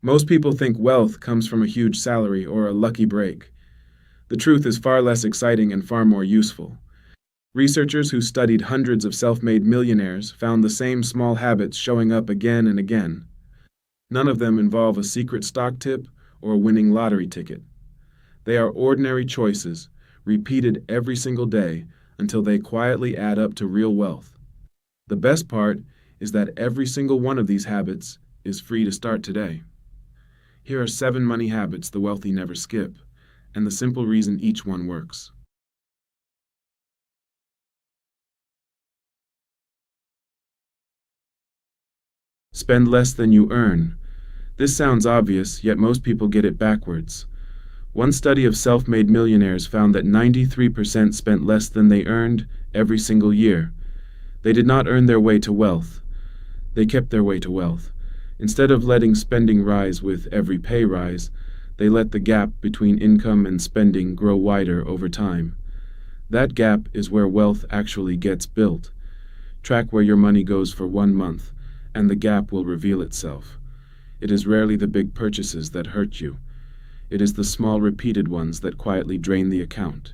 Most people think wealth comes from a huge salary or a lucky break. The truth is far less exciting and far more useful. Researchers who studied hundreds of self-made millionaires found the same small habits showing up again and again. None of them involve a secret stock tip or a winning lottery ticket. They are ordinary choices, repeated every single day until they quietly add up to real wealth. The best part is that every single one of these habits is free to start today. Here are 7 money habits the wealthy never skip, and the simple reason each one works. Spend less than you earn. This sounds obvious, yet most people get it backwards. One study of self-made millionaires found that 93% spent less than they earned every single year. They did not earn their way to wealth. They kept their way to wealth. Instead of letting spending rise with every pay rise, they let the gap between income and spending grow wider over time. That gap is where wealth actually gets built. Track where your money goes for 1 month, and the gap will reveal itself. It is rarely the big purchases that hurt you. It is the small repeated ones that quietly drain the account.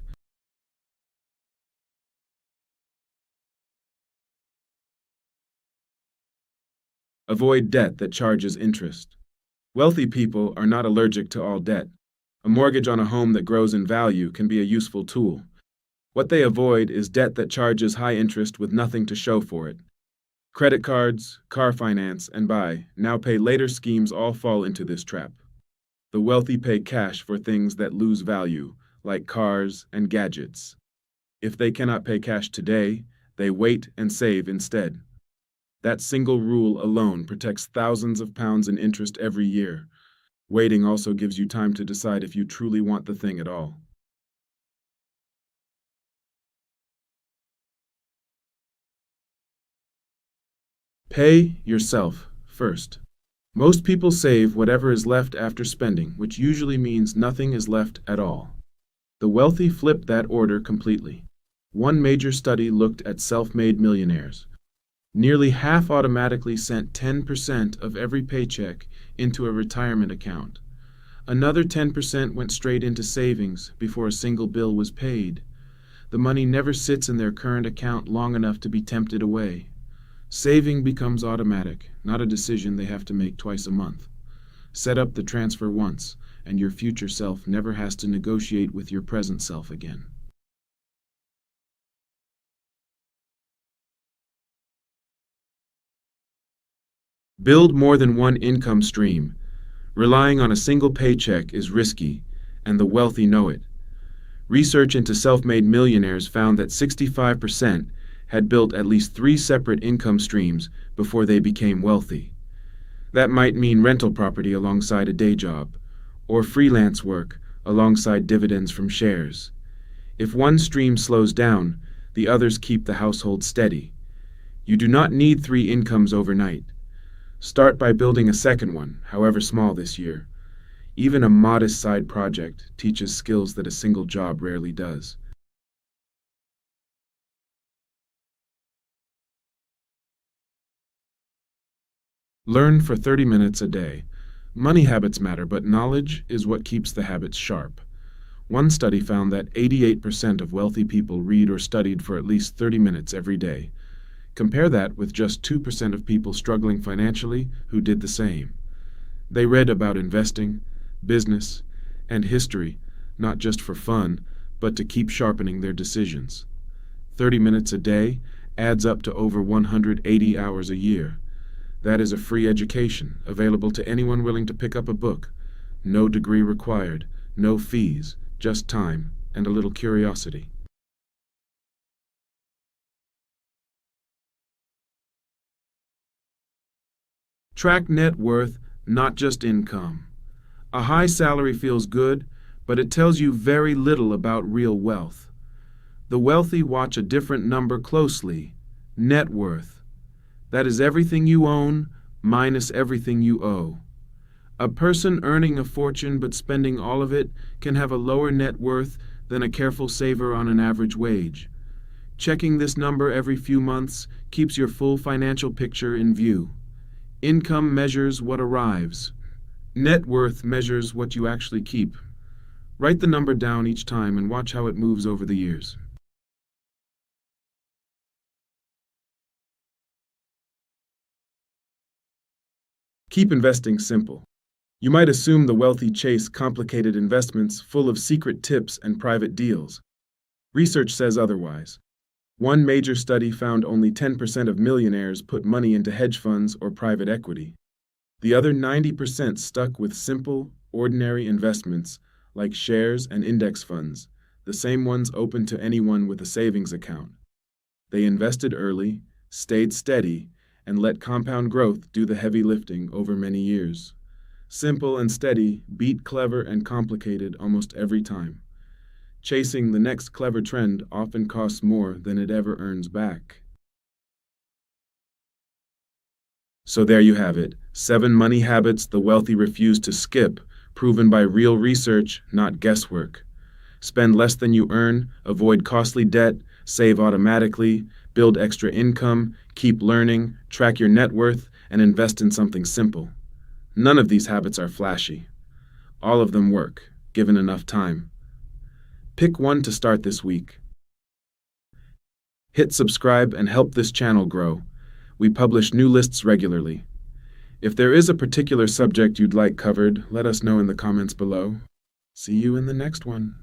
Avoid debt that charges interest. Wealthy people are not allergic to all debt. A mortgage on a home that grows in value can be a useful tool. What they avoid is debt that charges high interest with nothing to show for it. Credit cards, car finance, and buy now pay later schemes all fall into this trap. The wealthy pay cash for things that lose value, like cars and gadgets. If they cannot pay cash today, they wait and save instead. That single rule alone protects thousands of pounds in interest every year. Waiting also gives you time to decide if you truly want the thing at all. Pay yourself first. Most people save whatever is left after spending, which usually means nothing is left at all. The wealthy flip that order completely. One major study looked at self-made millionaires. Nearly half automatically sent 10% of every paycheck into a retirement account. Another 10% went straight into savings before a single bill was paid. The money never sits in their current account long enough to be tempted away. Saving becomes automatic, not a decision they have to make twice a month. Set up the transfer once, and your future self never has to negotiate with your present self again. Build more than one income stream. Relying on a single paycheck is risky, and the wealthy know it. Research into self-made millionaires found that 65% had built at least 3 separate income streams before they became wealthy. That might mean rental property alongside a day job, or freelance work alongside dividends from shares. If one stream slows down, the others keep the household steady. You do not need 3 incomes overnight. Start by building a second one, however small this year. Even a modest side project teaches skills that a single job rarely does. Learn for 30 minutes a day. Money habits matter, but knowledge is what keeps the habits sharp. One study found that 88% of wealthy people read or studied for at least 30 minutes every day. Compare that with just 2% of people struggling financially who did the same. They read about investing, business, and history, not just for fun, but to keep sharpening their decisions. 30 minutes a day adds up to over 180 hours a year. That is a free education, available to anyone willing to pick up a book. No degree required, no fees, just time and a little curiosity. Track net worth, not just income. A high salary feels good, but it tells you very little about real wealth. The wealthy watch a different number closely: net worth. That is everything you own minus everything you owe. A person earning a fortune but spending all of it can have a lower net worth than a careful saver on an average wage. Checking this number every few months keeps your full financial picture in view. Income measures what arrives. Net worth measures what you actually keep. Write the number down each time and watch how it moves over the years. Keep investing simple. You might assume the wealthy chase complicated investments full of secret tips and private deals. Research says otherwise. One major study found only 10% of millionaires put money into hedge funds or private equity. The other 90% stuck with simple, ordinary investments like shares and index funds, the same ones open to anyone with a savings account. They invested early, stayed steady, and let compound growth do the heavy lifting over many years. Simple and steady beat clever and complicated almost every time. Chasing the next clever trend often costs more than it ever earns back. So there you have it, 7 money habits the wealthy refuse to skip, proven by real research, not guesswork. Spend less than you earn, avoid costly debt, save automatically, build extra income, keep learning, track your net worth, and invest in something simple. None of these habits are flashy. All of them work, given enough time. Pick one to start this week. Hit subscribe and help this channel grow. We publish new lists regularly. If there is a particular subject you'd like covered, let us know in the comments below. See you in the next one.